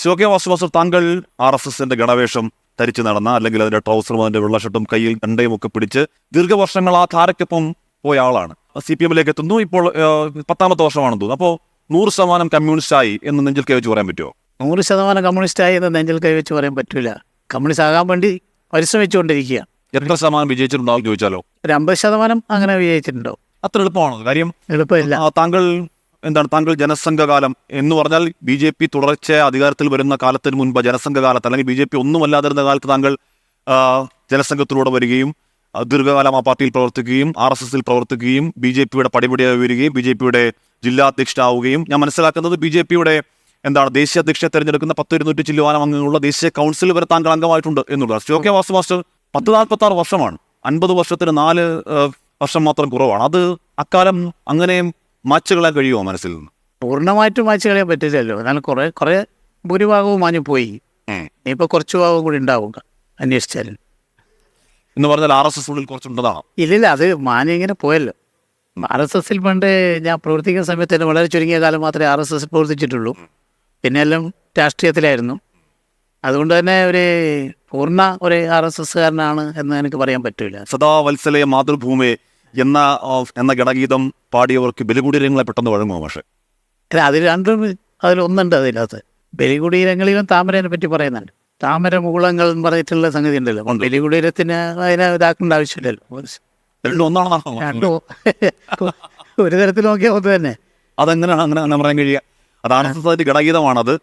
ശിവകെ വാസുവാസർ, താങ്കൾ RSSന്റെ ഗണവേഷം ധരിച്ചു നടന്ന, അല്ലെങ്കിൽ അതിന്റെ ട്രൗസറും അതിന്റെ വെള്ളഷർട്ടും കയ്യിൽ കണ്ടയും ഒക്കെ പിടിച്ച് ദീർഘവർഷങ്ങൾ ആ ധാരയ്ക്കൊപ്പം പോയ ആളാണ്. CPM-ലേക്ക് എത്തുന്നു. ഇപ്പോൾ 10ാമത്തെ വർഷമാണെന്ന് തോന്നുന്നു. അപ്പോൾ 100% കമ്മ്യൂണിസ്റ്റായി എന്ന് നെഞ്ചിൽ കൈവച്ച് പറയാൻ പറ്റുമോ? 100% കമ്മ്യൂണിസ്റ്റായി എന്ന് നെഞ്ചിൽ കൈവച്ച് പറയാൻ പറ്റില്ല. കമ്മ്യൂണിസ്റ്റ് ആകാൻ വേണ്ടി പരിശ്രമിച്ചുകൊണ്ടിരിക്കുക. എത്ര ശതമാനം വിജയിച്ചിട്ടുണ്ടാവും ചോദിച്ചാലോ? ഒരു 50% അങ്ങനെ വിജയിച്ചിട്ടുണ്ടോ? അത്ര എളുപ്പമാണോ കാര്യം? എളുപ്പമില്ല. താങ്കൾ ജനസംഘകാലം എന്ന് പറഞ്ഞാൽ BJP തുടർച്ചയായ അധികാരത്തിൽ വരുന്ന കാലത്തിന് മുൻപ് ജനസംഘകാലത്ത്, അല്ലെങ്കിൽ BJP ഒന്നുമല്ലാതിരുന്ന കാലത്ത് താങ്കൾ ജനസംഘത്തിലൂടെ വരികയും ദീർഘകാലം ആ പാർട്ടിയിൽ പ്രവർത്തിക്കുകയും RSSൽ പ്രവർത്തിക്കുകയും BJPയുടെ പടിപടിയായി വരികയും BJPയുടെ ജില്ലാ അധ്യക്ഷനാവുകയും, ഞാൻ മനസ്സിലാക്കുന്നത് BJPയുടെ ദേശീയ അധ്യക്ഷനെ തെരഞ്ഞെടുക്കുന്ന 200 ചില്ലുവാനം അംഗങ്ങളുള്ള ദേശീയ കൗൺസിൽ വരെ താങ്കൾ അംഗമായിട്ടുണ്ട് എന്നുള്ളത്. ശിവകെ വാസു മാസ്റ്റർ 46 വർഷമാണ്. 50 വർഷത്തിന് 4 വർഷം മാത്രം കുറവാണ്. അത് അക്കാലം അങ്ങനെ മാച്ചു കളയാൻ കഴിയുമോ മനസ്സിൽ നിന്ന്? പൂർണ്ണമായിട്ടും മാച്ചു കളയാൻ പറ്റില്ലല്ലോ. എന്നാൽ കുറെ ഭൂരിഭാഗവും മാഞ്ഞു പോയി. ഇനിയിപ്പോൾ കുറച്ച് ഭാഗവും കൂടി ഉണ്ടാവും അന്വേഷിച്ചാൽ. എന്ന് പറഞ്ഞാൽ RSS ഉള്ളിൽ കുറച്ചുണ്ടതാണ്. ഇല്ലില്ല, അത് മാഞ്ഞിങ്ങനെ പോയല്ലോ. RSSൽ പണ്ട് ഞാൻ പ്രവർത്തിക്കുന്ന സമയത്ത് തന്നെ വളരെ ചുരുങ്ങിയ കാലം മാത്രമേ RSSൽ പ്രവർത്തിച്ചിട്ടുള്ളൂ. പിന്നെ എല്ലാം രാഷ്ട്രീയത്തിലായിരുന്നു. അതുകൊണ്ട് തന്നെ പൂർണ്ണ ഒരു RSSകാരനാണ് എന്ന് എനിക്ക് പറയാൻ പറ്റില്ല. സദാ വത്സലയ മാതൃഭൂമി എന്ന ഗണഗീതം പാടിയവർക്ക് ബലികുടീരങ്ങളെ പെട്ടെന്ന് വഴങ്ങുമോ? പക്ഷേ അതിലൊന്നുണ്ട്. അതിനകത്ത് ബലികുടീരങ്ങളിലും താമരനെ പറ്റി പറയുന്നുണ്ട്. താമര മുകുളങ്ങൾ എന്ന് പറഞ്ഞിട്ടുള്ള സംഗതി ഉണ്ടല്ലോ. ബലികുടീരത്തിന് അതിനെ ഇതാക്കേണ്ട ആവശ്യമില്ലല്ലോ. ഒന്നാണെന്നാണോ? ഒരു തരത്തിൽ നോക്കിയാൽ ഒന്ന് തന്നെ. അതെങ്ങനെയാണ് അങ്ങനെ പറയാൻ കഴിയുക? അത് RSS ഗണഗീതമാണത്.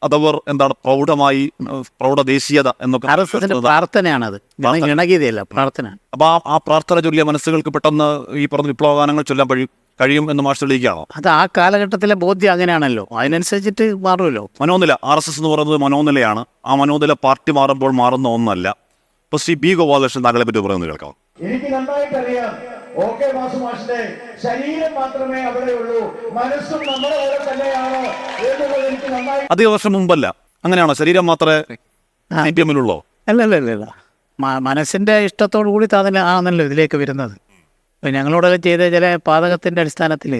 അതവർ പ്രൗഢ ദേശീയത എന്നൊക്കെ പ്രാർത്ഥനയാണത്, ഗണഗീതയല്ല, പ്രാർത്ഥന. അപ്പൊ ആ പ്രാർത്ഥന ചൊല്ലിയ മനസ്സുകൾക്ക് പെട്ടെന്ന് ഈ പറഞ്ഞ വിപ്ലവഗാനങ്ങൾ ചൊല്ലാൻ കഴിയും എന്ന് മാഷ് തെളിയിക്കുകയാണോ? അത് ആ കാലഘട്ടത്തിലെ ബോധ്യം അങ്ങനെയാണല്ലോ, അതിനനുസരിച്ചിട്ട് മാറുമല്ലോ. മനോനില, RSS എന്ന് പറയുന്നത് മനോനിലയാണ്. ആ മനോനില പാർട്ടി മാറുമ്പോൾ മാറുന്ന ഒന്നല്ല. ഇപ്പൊ ശ്രീ B. ഗോപാലകൃഷ്ണൻ താങ്കളെ പറ്റി പറയുന്നത് കേൾക്കാം. എനിക്ക് നന്നായിട്ടറിയാം, OK വാസു മാഷിന്റെ ശരീരം മാത്രമേ അവിടെയുള്ളൂ, മനസ്സും നമ്മുടെ പോലെ തന്നെയാണോ എന്നുള്ളത് എനിക്ക് നന്നായി. അധിക വർഷം മുമ്പല്ല, അങ്ങനെയാണോ? ശരീരം മാത്രമേ CPM-ലുള്ളോ? അല്ലല്ല, മനസ്സിന്റെ ഇഷ്ടത്തോടു കൂടി ആണല്ലോ ഇതിലേക്ക് വരുന്നത്. ഞങ്ങളോടൊക്കെ ചെയ്ത ചില പാതകത്തിന്റെ അടിസ്ഥാനത്തിൽ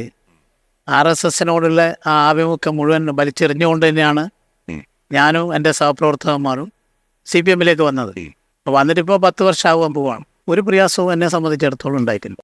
RSSനോടുള്ള ആ ആഭിമുഖ്യം മുഴുവൻ വലിച്ചെറിഞ്ഞുകൊണ്ട് തന്നെയാണ് ഞാനും എൻ്റെ സഹപ്രവർത്തകന്മാരും CPM-ലേക്ക് വന്നത്. അപ്പോൾ വന്നിട്ടിപ്പോൾ 10 വർഷം ആവാൻ പോവാണ്. ഒരു പ്രയാസവും എന്നെ സംബന്ധിച്ചിടത്തോളം ഉണ്ടായിട്ടില്ല.